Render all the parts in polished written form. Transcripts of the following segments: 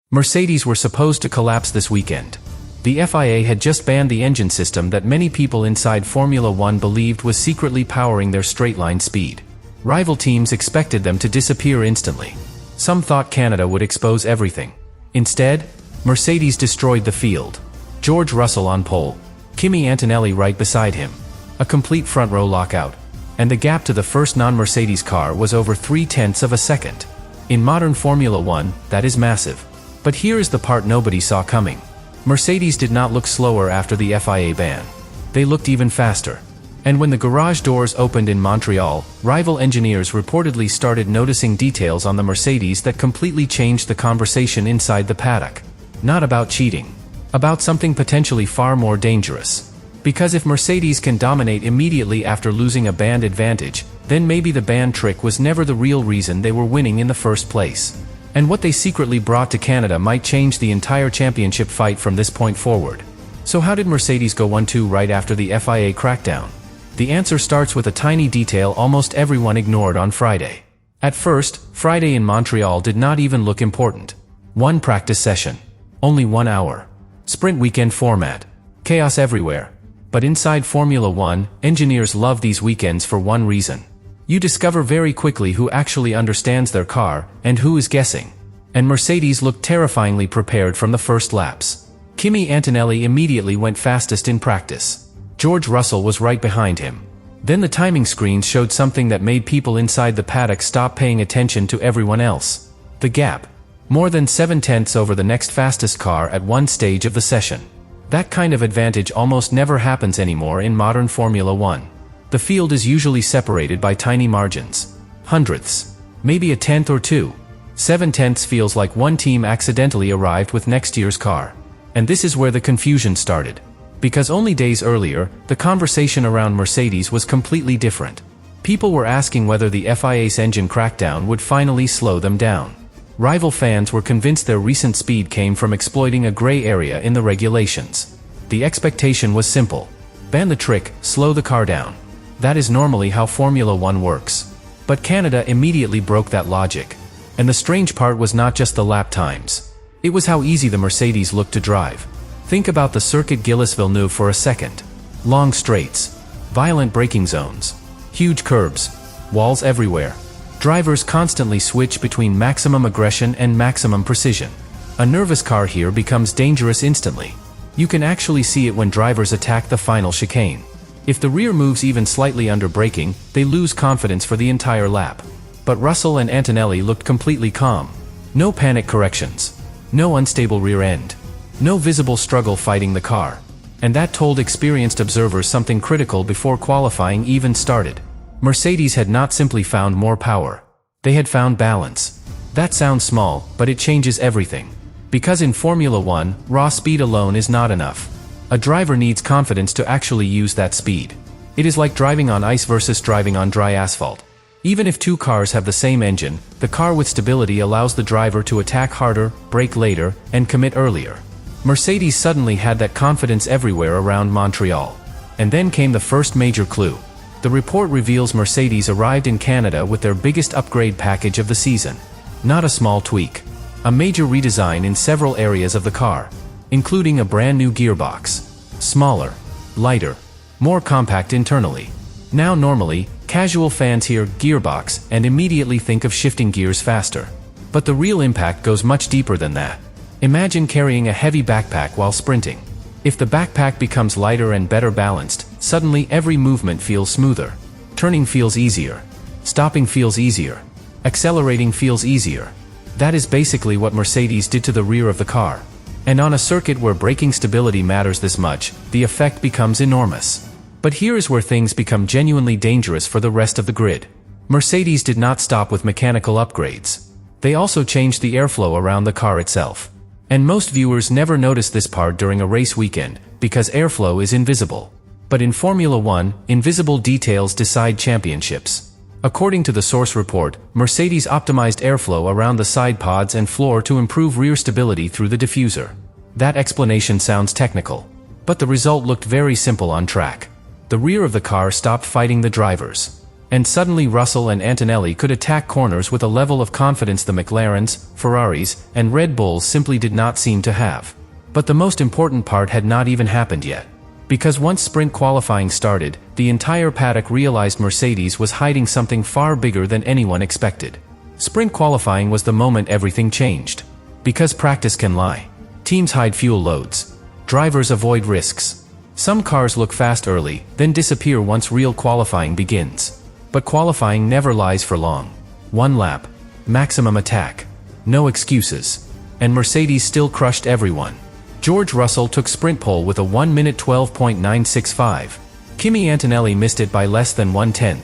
Mercedes were supposed to collapse this weekend. The FIA had just banned the engine system that many people inside Formula One believed was secretly powering their straight-line speed. Rival teams expected them to disappear instantly. Some thought Canada would expose everything. Instead, Mercedes destroyed the field. George Russell on pole, Kimi Antonelli right beside him. A complete front-row lockout. And the gap to the first non-Mercedes car was over 0.3 of a second. In modern Formula One, that is massive. But here is the part nobody saw coming. Mercedes did not look slower after the FIA ban. They looked even faster. And when the garage doors opened in Montreal, rival engineers reportedly started noticing details on the Mercedes that completely changed the conversation inside the paddock. Not about cheating. About something potentially far more dangerous. Because if Mercedes can dominate immediately after losing a banned advantage, then maybe the ban trick was never the real reason they were winning in the first place. And what they secretly brought to Canada might change the entire championship fight from this point forward. So how did Mercedes go 1-2 right after the FIA crackdown? The answer starts with a tiny detail almost everyone ignored on Friday. At first, Friday in Montreal did not even look important. One practice session. Only 1 hour. Sprint weekend format. Chaos everywhere. But inside Formula One, engineers love these weekends for one reason. You discover very quickly who actually understands their car, and who is guessing. And Mercedes looked terrifyingly prepared from the first laps. Kimi Antonelli immediately went fastest in practice. George Russell was right behind him. Then the timing screens showed something that made people inside the paddock stop paying attention to everyone else. The gap. More than 0.7 over the next fastest car at one stage of the session. That kind of advantage almost never happens anymore in modern Formula One. The field is usually separated by tiny margins. Hundredths. Maybe a tenth or two. 0.7 feels like one team accidentally arrived with next year's car. And this is where the confusion started. Because only days earlier, the conversation around Mercedes was completely different. People were asking whether the FIA's engine crackdown would finally slow them down. Rival fans were convinced their recent speed came from exploiting a gray area in the regulations. The expectation was simple. Ban the trick, slow the car down. That is normally how Formula One works. But Canada immediately broke that logic. And the strange part was not just the lap times. It was how easy the Mercedes looked to drive. Think about the circuit Gilles-Villeneuve for a second. Long straights. Violent braking zones. Huge curbs. Walls everywhere. Drivers constantly switch between maximum aggression and maximum precision. A nervous car here becomes dangerous instantly. You can actually see it when drivers attack the final chicane. If the rear moves even slightly under braking, they lose confidence for the entire lap. But Russell and Antonelli looked completely calm. No panic corrections. No unstable rear end. No visible struggle fighting the car. And that told experienced observers something critical before qualifying even started. Mercedes had not simply found more power. They had found balance. That sounds small, but it changes everything. Because in Formula One, raw speed alone is not enough. A driver needs confidence to actually use that speed. It is like driving on ice versus driving on dry asphalt. Even if two cars have the same engine, the car with stability allows the driver to attack harder, brake later, and commit earlier. Mercedes suddenly had that confidence everywhere around Montreal. And then came the first major clue. The report reveals Mercedes arrived in Canada with their biggest upgrade package of the season. Not a small tweak. A major redesign in several areas of the car. Including a brand new gearbox. Smaller. Lighter. More compact internally. Now normally, casual fans hear gearbox and immediately think of shifting gears faster. But the real impact goes much deeper than that. Imagine carrying a heavy backpack while sprinting. If the backpack becomes lighter and better balanced, suddenly every movement feels smoother. Turning feels easier. Stopping feels easier. Accelerating feels easier. That is basically what Mercedes did to the rear of the car. And on a circuit where braking stability matters this much, the effect becomes enormous. But here is where things become genuinely dangerous for the rest of the grid. Mercedes did not stop with mechanical upgrades. They also changed the airflow around the car itself. And most viewers never notice this part during a race weekend, because airflow is invisible. But in Formula One, invisible details decide championships. According to the source report, Mercedes optimized airflow around the side pods and floor to improve rear stability through the diffuser. That explanation sounds technical. But the result looked very simple on track. The rear of the car stopped fighting the drivers. And suddenly Russell and Antonelli could attack corners with a level of confidence the McLarens, Ferraris, and Red Bulls simply did not seem to have. But the most important part had not even happened yet. Because once sprint qualifying started, the entire paddock realized Mercedes was hiding something far bigger than anyone expected. Sprint qualifying was the moment everything changed. Because practice can lie. Teams hide fuel loads. Drivers avoid risks. Some cars look fast early, then disappear once real qualifying begins. But qualifying never lies for long. 1 lap. Maximum attack. No excuses. And Mercedes still crushed everyone. George Russell took sprint pole with a 1 minute 12.965. Kimi Antonelli missed it by less than 1/10.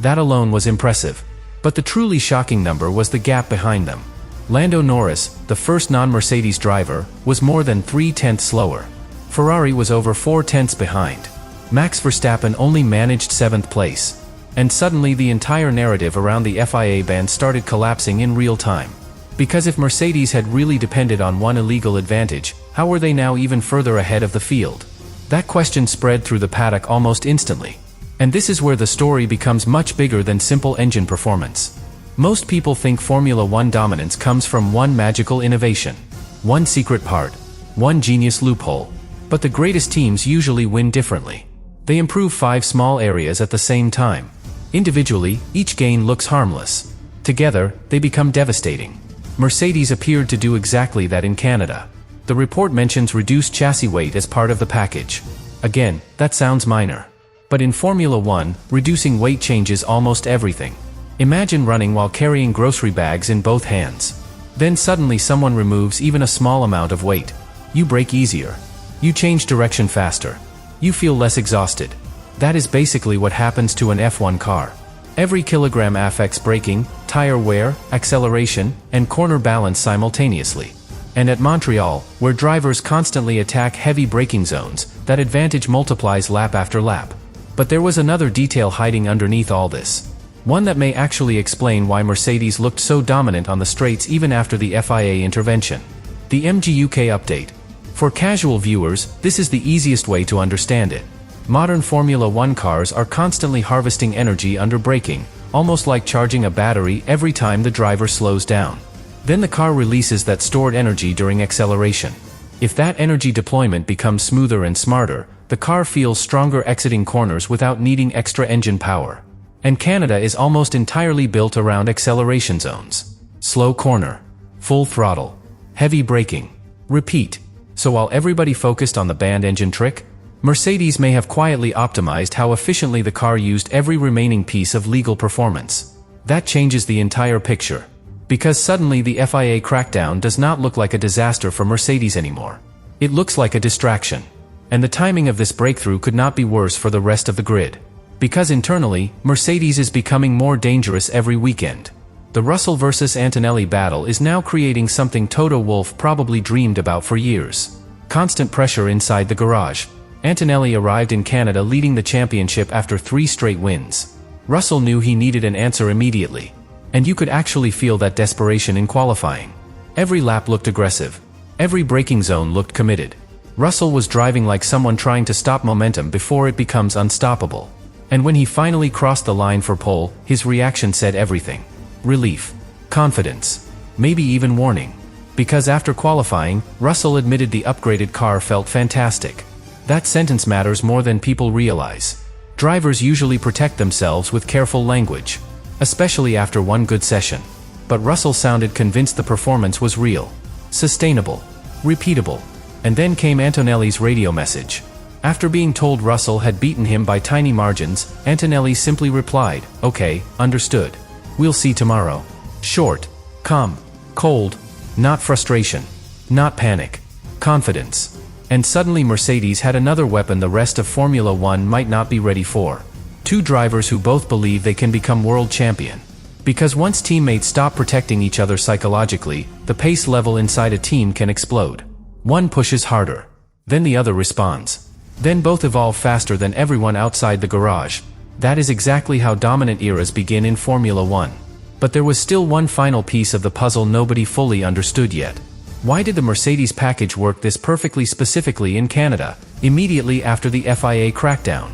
That alone was impressive. But the truly shocking number was the gap behind them. Lando Norris, the first non-Mercedes driver, was more than 3/10 slower. Ferrari was over 4/10 behind. Max Verstappen only managed 7th place. And suddenly the entire narrative around the FIA ban started collapsing in real time. Because if Mercedes had really depended on one illegal advantage, how were they now even further ahead of the field? That question spread through the paddock almost instantly. And this is where the story becomes much bigger than simple engine performance. Most people think Formula One dominance comes from one magical innovation, one secret part, one genius loophole. But the greatest teams usually win differently. They improve 5 small areas at the same time. Individually, each gain looks harmless. Together, they become devastating. Mercedes appeared to do exactly that in Canada. The report mentions reduced chassis weight as part of the package. Again, that sounds minor. But in Formula One, reducing weight changes almost everything. Imagine running while carrying grocery bags in both hands. Then suddenly someone removes even a small amount of weight. You brake easier. You change direction faster. You feel less exhausted. That is basically what happens to an F1 car. Every kilogram affects braking, tire wear, acceleration, and corner balance simultaneously. And at Montreal, where drivers constantly attack heavy braking zones, that advantage multiplies lap after lap. But there was another detail hiding underneath all this. One that may actually explain why Mercedes looked so dominant on the straights even after the FIA intervention. The MGUK update. For casual viewers, this is the easiest way to understand it. Modern Formula One cars are constantly harvesting energy under braking, almost like charging a battery every time the driver slows down. Then the car releases that stored energy during acceleration. If that energy deployment becomes smoother and smarter, the car feels stronger exiting corners without needing extra engine power. And Canada is almost entirely built around acceleration zones. Slow corner. Full throttle. Heavy braking. Repeat. So while everybody focused on the banned engine trick, Mercedes may have quietly optimized how efficiently the car used every remaining piece of legal performance. That changes the entire picture. Because suddenly the FIA crackdown does not look like a disaster for Mercedes anymore. It looks like a distraction. And the timing of this breakthrough could not be worse for the rest of the grid. Because internally, Mercedes is becoming more dangerous every weekend. The Russell versus Antonelli battle is now creating something Toto Wolff probably dreamed about for years. Constant pressure inside the garage. Antonelli arrived in Canada leading the championship after 3 straight wins. Russell knew he needed an answer immediately. And you could actually feel that desperation in qualifying. Every lap looked aggressive. Every braking zone looked committed. Russell was driving like someone trying to stop momentum before it becomes unstoppable. And when he finally crossed the line for pole, his reaction said everything. Relief. Confidence. Maybe even warning. Because after qualifying, Russell admitted the upgraded car felt fantastic. That sentence matters more than people realize. Drivers usually protect themselves with careful language. Especially after one good session. But Russell sounded convinced the performance was real. Sustainable. Repeatable. And then came Antonelli's radio message. After being told Russell had beaten him by tiny margins, Antonelli simply replied, "Okay, understood. We'll see tomorrow." Short. Calm. Cold. Not frustration. Not panic. Confidence. And suddenly Mercedes had another weapon the rest of Formula One might not be ready for. 2 drivers who both believe they can become world champion. Because once teammates stop protecting each other psychologically, the pace level inside a team can explode. One pushes harder. Then the other responds. Then both evolve faster than everyone outside the garage. That is exactly how dominant eras begin in Formula One. But there was still one final piece of the puzzle nobody fully understood yet. Why did the Mercedes package work this perfectly specifically in Canada, immediately after the FIA crackdown?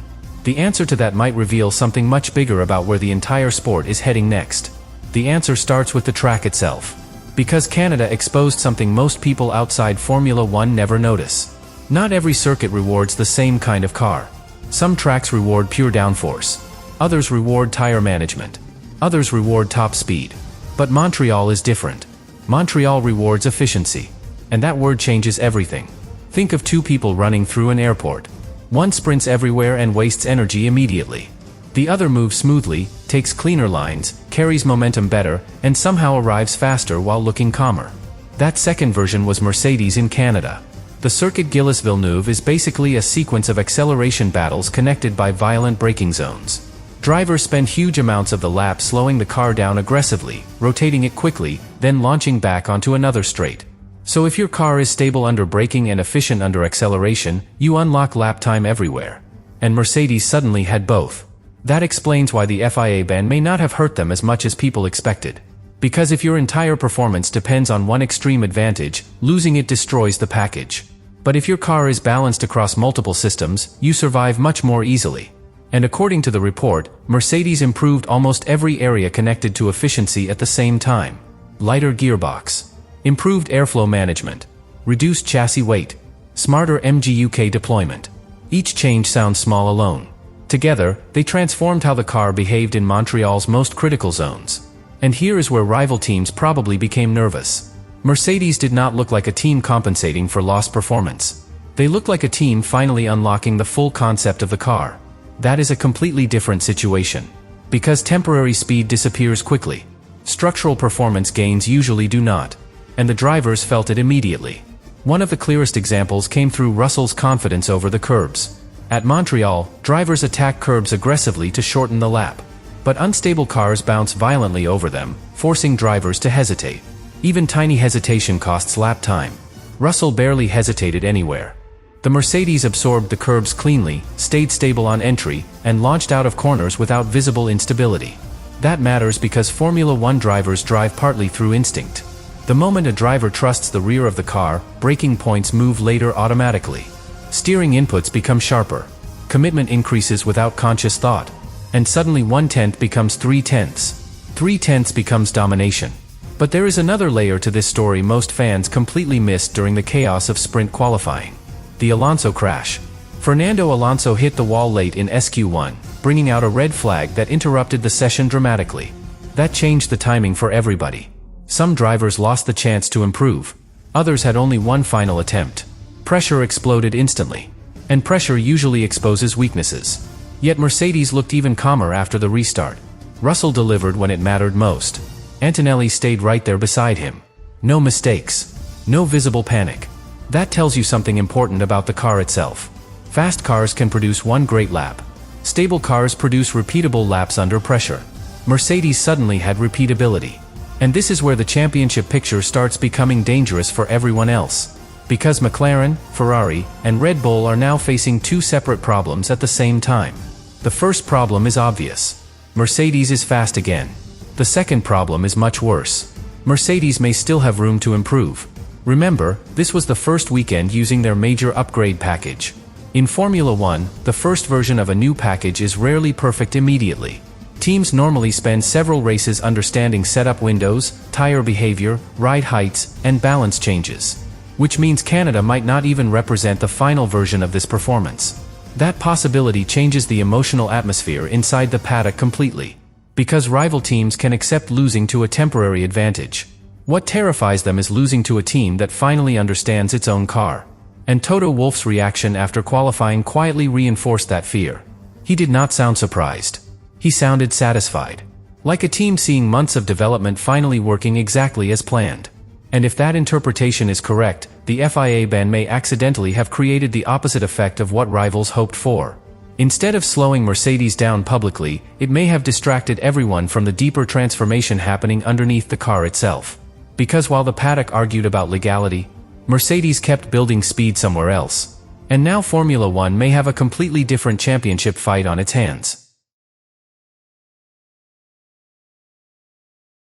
The answer to that might reveal something much bigger about where the entire sport is heading next. The answer starts with the track itself. Because Canada exposed something most people outside Formula One never notice. Not every circuit rewards the same kind of car. Some tracks reward pure downforce. Others reward tire management. Others reward top speed. But Montreal is different. Montreal rewards efficiency. And that word changes everything. Think of two people running through an airport. One sprints everywhere and wastes energy immediately. The other moves smoothly, takes cleaner lines, carries momentum better, and somehow arrives faster while looking calmer. That second version was Mercedes in Canada. The Circuit Gilles-Villeneuve is basically a sequence of acceleration battles connected by violent braking zones. Drivers spend huge amounts of the lap slowing the car down aggressively, rotating it quickly, then launching back onto another straight. So if your car is stable under braking and efficient under acceleration, you unlock lap time everywhere. And Mercedes suddenly had both. That explains why the FIA ban may not have hurt them as much as people expected. Because if your entire performance depends on one extreme advantage, losing it destroys the package. But if your car is balanced across multiple systems, you survive much more easily. And according to the report, Mercedes improved almost every area connected to efficiency at the same time. Lighter gearbox. Improved airflow management. Reduced chassis weight. Smarter MGUK deployment. Each change sounds small alone. Together, they transformed how the car behaved in Montreal's most critical zones. And here is where rival teams probably became nervous. Mercedes did not look like a team compensating for lost performance. They looked like a team finally unlocking the full concept of the car. That is a completely different situation. Because temporary speed disappears quickly. Structural performance gains usually do not. And the drivers felt it immediately. One of the clearest examples came through Russell's confidence over the curbs. At Montreal, drivers attack curbs aggressively to shorten the lap. But unstable cars bounce violently over them, forcing drivers to hesitate. Even tiny hesitation costs lap time. Russell barely hesitated anywhere. The Mercedes absorbed the curbs cleanly, stayed stable on entry, and launched out of corners without visible instability. That matters because Formula One drivers drive partly through instinct. The moment a driver trusts the rear of the car, braking points move later automatically. Steering inputs become sharper. Commitment increases without conscious thought. And suddenly 1/10 becomes 3/10. 3/10 becomes domination. But there is another layer to this story most fans completely missed during the chaos of sprint qualifying. The Alonso crash. Fernando Alonso hit the wall late in SQ1, bringing out a red flag that interrupted the session dramatically. That changed the timing for everybody. Some drivers lost the chance to improve. Others had only one final attempt. Pressure exploded instantly. And pressure usually exposes weaknesses. Yet Mercedes looked even calmer after the restart. Russell delivered when it mattered most. Antonelli stayed right there beside him. No mistakes. No visible panic. That tells you something important about the car itself. Fast cars can produce one great lap. Stable cars produce repeatable laps under pressure. Mercedes suddenly had repeatability. And this is where the championship picture starts becoming dangerous for everyone else. Because McLaren, Ferrari, and Red Bull are now facing two separate problems at the same time. The first problem is obvious. Mercedes is fast again. The second problem is much worse. Mercedes may still have room to improve. Remember, this was the first weekend using their major upgrade package. In Formula One, the first version of a new package is rarely perfect immediately. Teams normally spend several races understanding setup windows, tire behavior, ride heights, and balance changes. Which means Canada might not even represent the final version of this performance. That possibility changes the emotional atmosphere inside the paddock completely. Because rival teams can accept losing to a temporary advantage. What terrifies them is losing to a team that finally understands its own car. And Toto Wolff's reaction after qualifying quietly reinforced that fear. He did not sound surprised. He sounded satisfied. Like a team seeing months of development finally working exactly as planned. And if that interpretation is correct, the FIA ban may accidentally have created the opposite effect of what rivals hoped for. Instead of slowing Mercedes down publicly, it may have distracted everyone from the deeper transformation happening underneath the car itself. Because while the paddock argued about legality, Mercedes kept building speed somewhere else. And now Formula One may have a completely different championship fight on its hands.